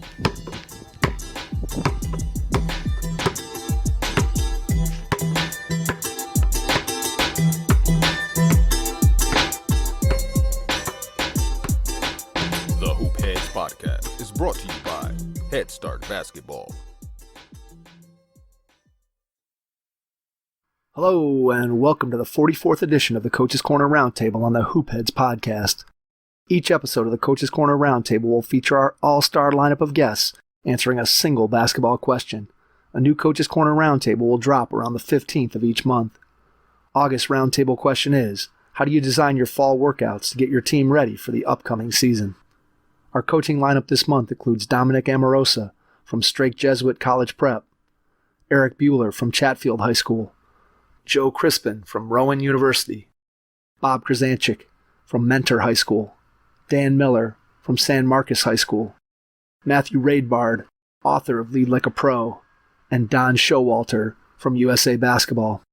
The Hoop Heads Podcast is brought to you by Head Start Basketball. Hello, and welcome to the 44th edition of the Coach's Corner Roundtable on the Hoop Heads Podcast. Each episode of the Coach's Corner Roundtable will feature our all-star lineup of guests answering a single basketball question. A new Coach's Corner Roundtable will drop around the 15th of each month. August Roundtable question is, how do you design your fall workouts to get your team ready for the upcoming season? Our coaching lineup this month includes Dominic Amorosa from Strake Jesuit College Prep, Erik Buehler from Chatfield High School, Joe Crispin from Rowan University, Bob Krizancic from Mentor High School, Dan Miller from San Marcos High School, Matthew Raidbard, author of Lead Like a Pro, and Don Showalter from USA Basketball.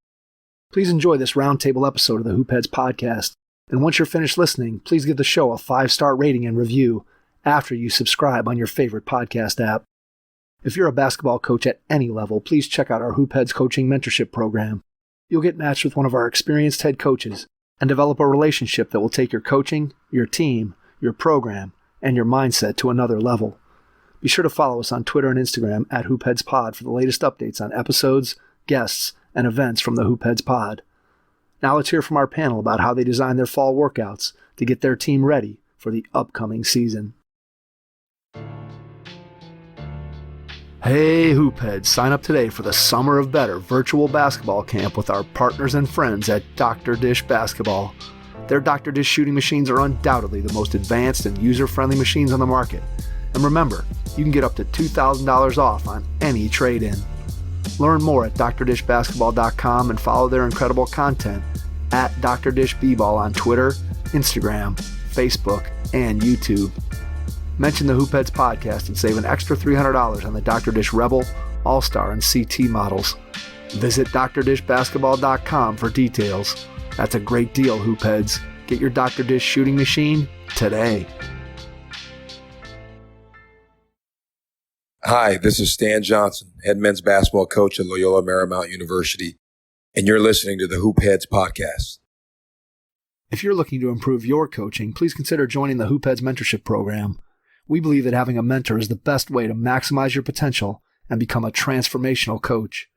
Please enjoy this roundtable episode of the Hoop Heads Podcast, and once you're finished listening, please give the show a 5-star rating and review after you subscribe on your favorite podcast app. If you're a basketball coach at any level, please check out our Hoop Heads Coaching Mentorship Program. You'll get matched with one of our experienced head coaches and develop a relationship that will take your coaching, your team, your program, and your mindset to another level. Be sure to follow us on Twitter and Instagram at HoopheadsPod for the latest updates on episodes, guests, and events from the Hoop Heads Pod. Now let's hear from our panel about how they design their fall workouts to get their team ready for the upcoming season. Hey Hoopheads, sign up today for the Summer of Better virtual basketball camp with our partners and friends at Dr. Dish Basketball. Their Dr. Dish shooting machines are undoubtedly the most advanced and user-friendly machines on the market. And remember, you can get up to $2,000 off on any trade-in. Learn more at drdishbasketball.com and follow their incredible content at Dr. Dish B-Ball on Twitter, Instagram, Facebook, and YouTube. Mention the Hoop Heads Podcast and save an extra $300 on the Dr. Dish Rebel, All-Star, and CT models. Visit drdishbasketball.com for details. That's a great deal, Hoop Heads. Get your Dr. Dish shooting machine today. Hi, this is Stan Johnson, head men's basketball coach at Loyola Marymount University, and you're listening to the Hoop Heads Podcast. If you're looking to improve your coaching, please consider joining the Hoop Heads Mentorship Program. We believe that having a mentor is the best way to maximize your potential and become a transformational coach.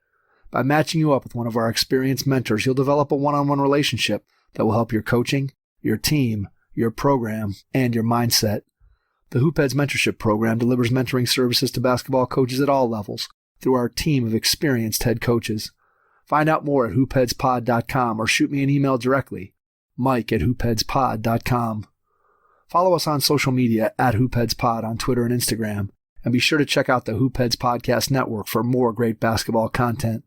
By matching you up with one of our experienced mentors, you'll develop a one-on-one relationship that will help your coaching, your team, your program, and your mindset. The Hoop Heads Mentorship Program delivers mentoring services to basketball coaches at all levels through our team of experienced head coaches. Find out more at hoopheadspod.com or shoot me an email directly, mike@hoopheadspod.com. Follow us on social media at HoopheadsPod on Twitter and Instagram, and be sure to check out the Hoop Heads Podcast Network for more great basketball content.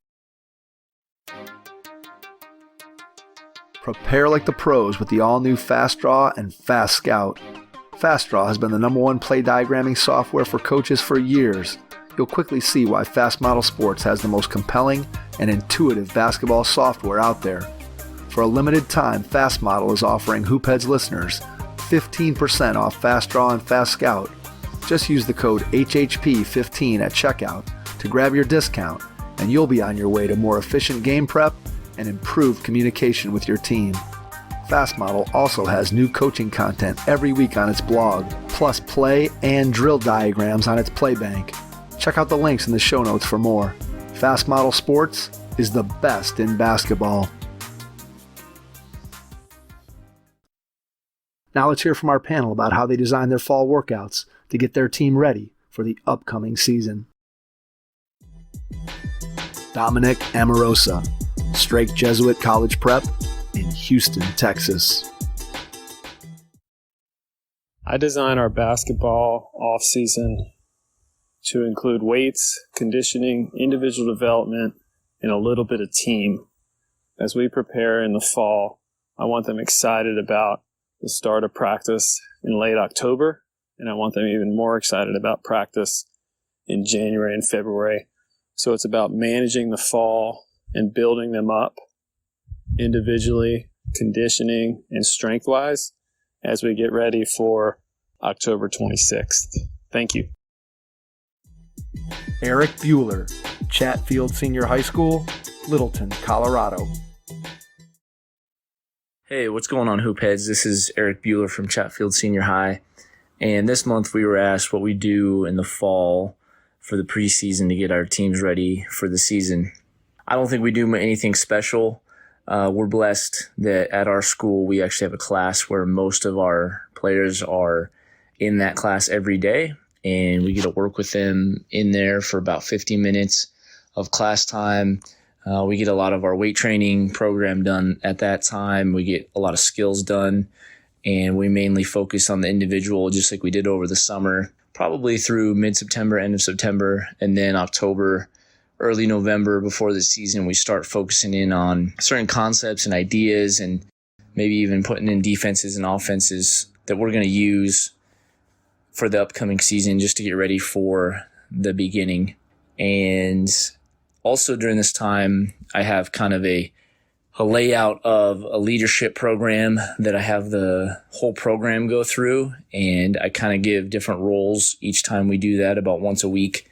Prepare like the pros with the all-new Fast Draw and Fast Scout. Fast Draw has been the #1 play diagramming software for coaches for years. You'll quickly see why Fast Model Sports has the most compelling and intuitive basketball software out there. For a limited time, Fast Model is offering Hoop Heads listeners 15% off Fast Draw and Fast Scout. Just use the code HHP15 at checkout to grab your discount, and you'll be on your way to more efficient game prep and improved communication with your team. Fast Model also has new coaching content every week on its blog, plus play and drill diagrams on its Playbank. Check out the links in the show notes for more. Fast Model Sports is the best in basketball. Now let's hear from our panel about how they design their fall workouts to get their team ready for the upcoming season. Dominic Amorosa, Strake Jesuit College Prep in Houston, Texas. I design our basketball off-season to include weights, conditioning, individual development, and a little bit of team. As we prepare in the fall, I want them excited about the start of practice in late October, and I want them even more excited about practice in January and February. So it's about managing the fall and building them up individually, conditioning, and strength-wise as we get ready for October 26th. Thank you. Erik Buehler, Chatfield Senior High School, Littleton, Colorado. Hey, what's going on, Hoopheads? This is Erik Buehler from Chatfield Senior High. And this month we were asked what we do in the fall for the preseason to get our teams ready for the season. I don't think we do anything special. We're blessed that at our school we actually have a class where most of our players are in that class every day, and we get to work with them in there for about 50 minutes of class time. We get a lot of our weight training program done at that time. We get a lot of skills done, and we mainly focus on the individual just like we did over the summer, probably through mid-September, end of September, and then October, early November before the season, we start focusing in on certain concepts and ideas and maybe even putting in defenses and offenses that we're going to use for the upcoming season just to get ready for the beginning. And also during this time, I have kind of a layout of a leadership program that I have the whole program go through, and I kind of give different roles each time we do that, about once a week.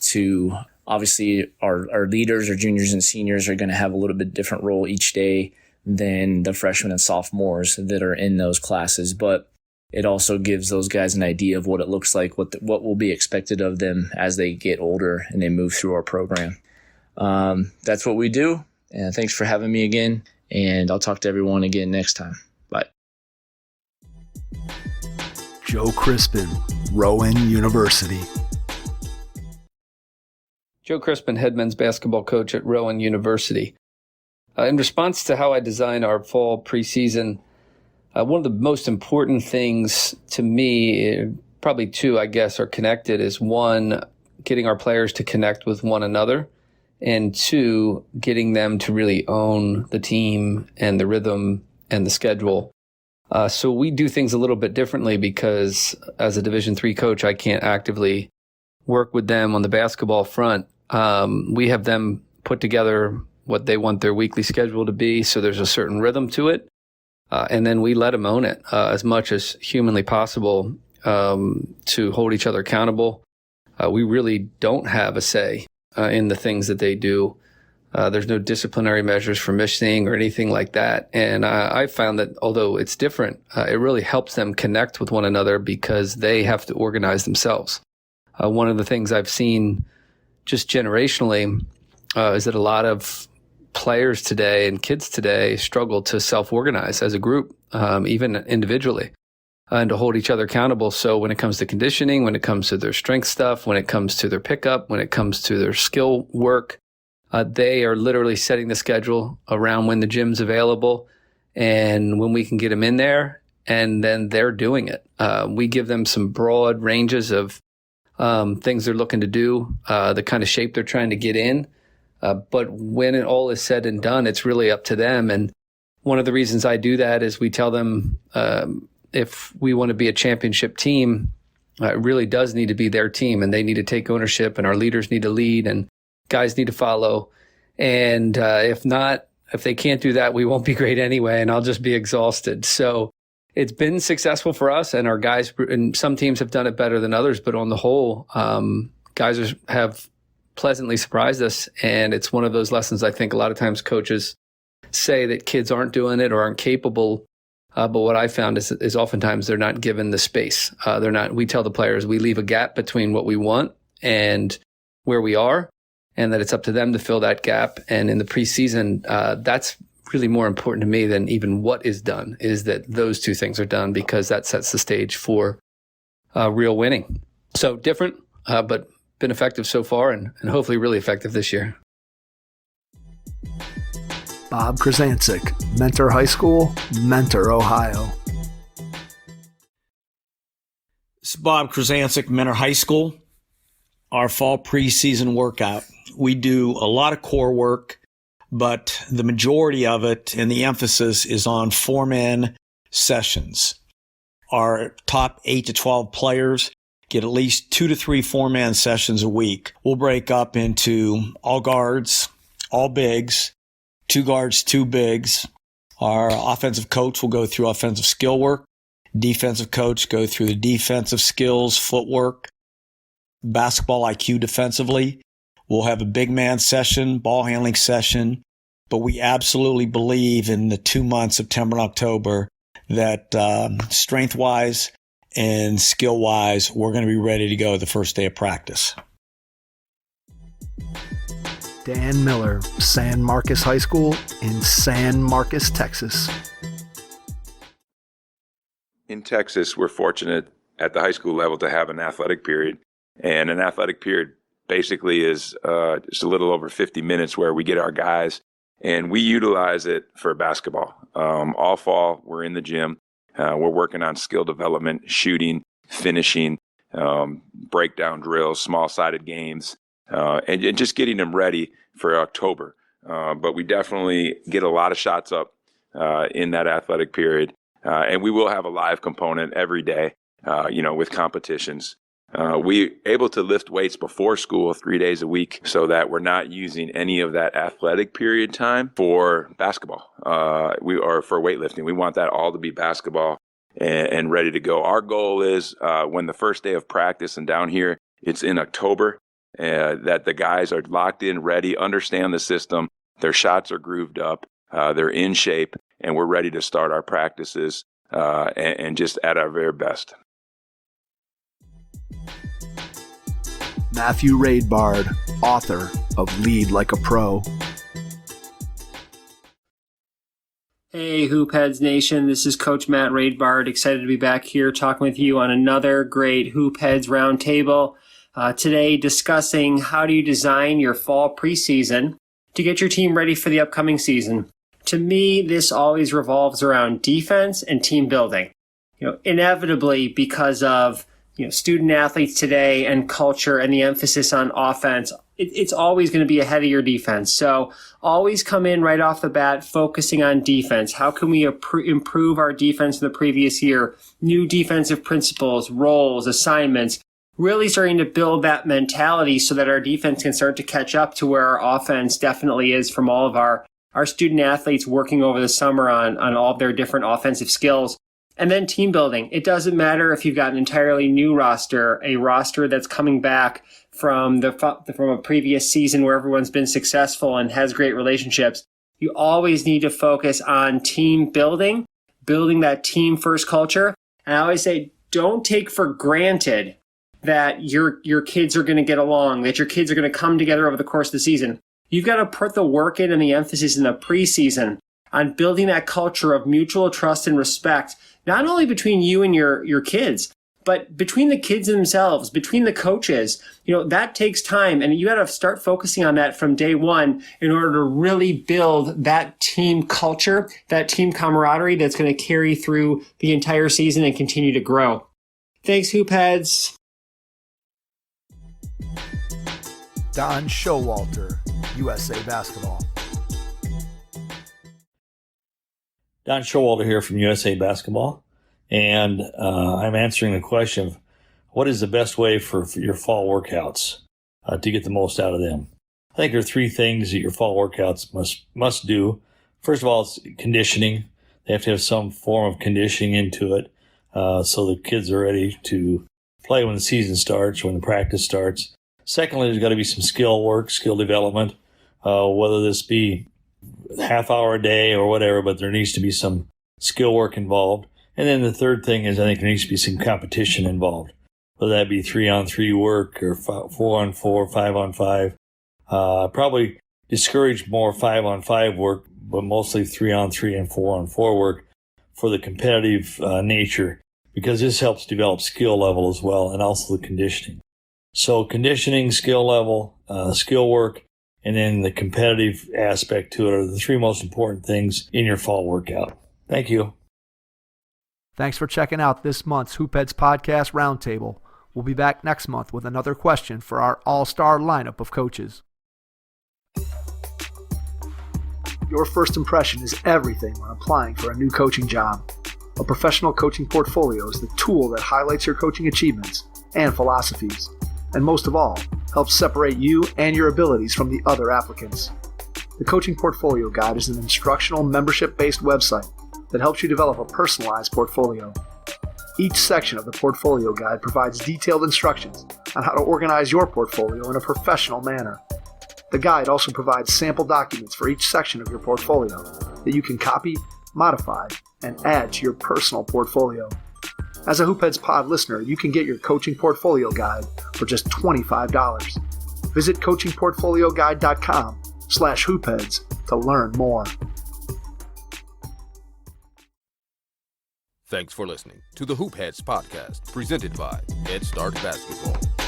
To obviously our leaders, our juniors and seniors, are going to have a little bit different role each day than the freshmen and sophomores that are in those classes, but it also gives those guys an idea of what it looks like, what will be expected of them as they get older and they move through our program. That's what we do. And thanks for having me again. And I'll talk to everyone again next time. Bye. Joe Crispin, Rowan University. Joe Crispin, head men's basketball coach at Rowan University. In response to how I design our fall preseason, one of the most important things to me, probably two, I guess, are connected, is one, getting our players to connect with one another, and two, getting them to really own the team and the rhythm and the schedule. So we do things a little bit differently because as a Division III coach, I can't actively work with them on the basketball front. We have them put together what they want their weekly schedule to be, so there's a certain rhythm to it. And then we let them own it as much as humanly possible to hold each other accountable. We really don't have a say in the things that they do. There's no disciplinary measures for missing or anything like that. And I found that although it's different, it really helps them connect with one another because they have to organize themselves. One of the things I've seen just generationally is that a lot of players today and kids today struggle to self-organize as a group, even individually, and to hold each other accountable. So when it comes to conditioning, when it comes to their strength stuff, when it comes to their pickup, when it comes to their skill work, they are literally setting the schedule around when the gym's available and when we can get them in there, and then they're doing it. We give them some broad ranges of things they're looking to do, the kind of shape they're trying to get in. But when it all is said and done, it's really up to them. And one of the reasons I do that is we tell them if we want to be a championship team, it really does need to be their team, and they need to take ownership, and our leaders need to lead, and guys need to follow. And if not, if they can't do that, we won't be great anyway, and I'll just be exhausted. So it's been successful for us, and our guys, and some teams have done it better than others, but on the whole, guys have pleasantly surprised us. And it's one of those lessons I think a lot of times coaches say that kids aren't doing it or aren't capable. But what I found is oftentimes they're not given the space. We tell the players we leave a gap between what we want and where we are, and that it's up to them to fill that gap. And in the preseason, that's really more important to me than even what is done, is that those two things are done, because that sets the stage for real winning. So different, but been effective so far, and hopefully really effective this year. Bob Krizancic, Mentor High School, Mentor, Ohio. It's Bob Krizancic, Mentor High School. Our fall preseason workout. We do a lot of core work, but the majority of it and the emphasis is on 4-man sessions. Our top 8 to 12 players get at least 2 to 3 4-man sessions a week. We'll break up into all guards, all bigs, 2 guards, 2 bigs. Our offensive coach will go through offensive skill work. Defensive coach go through the defensive skills, footwork. basketball IQ defensively. We'll have a big man session, ball handling session, but we absolutely believe in the 2 months, September and October, that strength-wise and skill-wise, we're going to be ready to go the first day of practice. Dan Miller, San Marcos High School in San Marcos, Texas. In Texas, we're fortunate at the high school level to have an athletic period. And an athletic period basically is just a little over 50 minutes where we get our guys and we utilize it for basketball. All fall, we're in the gym. We're working on skill development, shooting, finishing, breakdown drills, small-sided games, and just getting them ready for October. But we definitely get a lot of shots up in that athletic period. And we will have a live component every day, with competitions. We able to lift weights before school 3 days a week so that we're not using any of that athletic period time for basketball or for weightlifting. We want that all to be basketball and ready to go. Our goal is when the first day of practice, and down here it's in October, that the guys are locked in, ready, understand the system, their shots are grooved up, they're in shape, and we're ready to start our practices and just at our very best. Matthew Raidbard, author of Lead Like a Pro. Hey, Hoopheads Nation, this is Coach Matt Raidbard. Excited to be back here talking with you on another great Hoopheads Roundtable. Today discussing how do you design your fall preseason to get your team ready for the upcoming season. To me, this always revolves around defense and team building. Inevitably because of student athletes today and culture and the emphasis on offense, it's always going to be ahead of your defense. So always come in right off the bat focusing on defense. How can we improve our defense in the previous year? New defensive principles, roles, assignments, really starting to build that mentality so that our defense can start to catch up to where our offense definitely is from all of our student athletes working over the summer on all of their different offensive skills. And then team building. It doesn't matter if you've got an entirely new roster, a roster that's coming back from a previous season where everyone's been successful and has great relationships. You always need to focus on team building that team first culture. And I always say, don't take for granted that your kids are going to get along, that your kids are going to come together over the course of the season. You've got to put the work in and the emphasis in the preseason on building that culture of mutual trust and respect, not only between you and your kids, but between the kids themselves, between the coaches. That takes time, and you got to start focusing on that from day one in order to really build that team culture, that team camaraderie that's going to carry through the entire season and continue to grow. Thanks, Hoopheads. Don Showalter, USA Basketball. Don Showalter here from USA Basketball, and I'm answering the question of what is the best way for your fall workouts to get the most out of them. I think there are three things that your fall workouts must do. First of all, it's conditioning. They have to have some form of conditioning into it so the kids are ready to play when the season starts, when the practice starts. Secondly, there's got to be some skill work, skill development, whether this be half hour a day or whatever, but there needs to be some skill work involved. And then the third thing is I think there needs to be some competition involved, whether that be 3-on-3 work or 4-on-4, 5-on-5. Probably discourage more 5-on-5 work, but mostly 3-on-3 and 4-on-4 work for the competitive nature, because this helps develop skill level as well, and also the conditioning. So conditioning, skill level, skill work, and then the competitive aspect to it are the three most important things in your fall workout. Thank you. Thanks for checking out this month's Hoopheads Podcast Roundtable. We'll be back next month with another question for our all-star lineup of coaches. Your first impression is everything when applying for a new coaching job. A professional coaching portfolio is the tool that highlights your coaching achievements and philosophies, and most of all, helps separate you and your abilities from the other applicants. The Coaching Portfolio Guide is an instructional membership-based website that helps you develop a personalized portfolio. Each section of the portfolio guide provides detailed instructions on how to organize your portfolio in a professional manner. The guide also provides sample documents for each section of your portfolio that you can copy, modify, and add to your personal portfolio. As a Hoopheads Pod listener, you can get your coaching portfolio guide for just $25. Visit coachingportfolioguide.com/hoopheads to learn more. Thanks for listening to the Hoopheads podcast, presented by Head Start Basketball.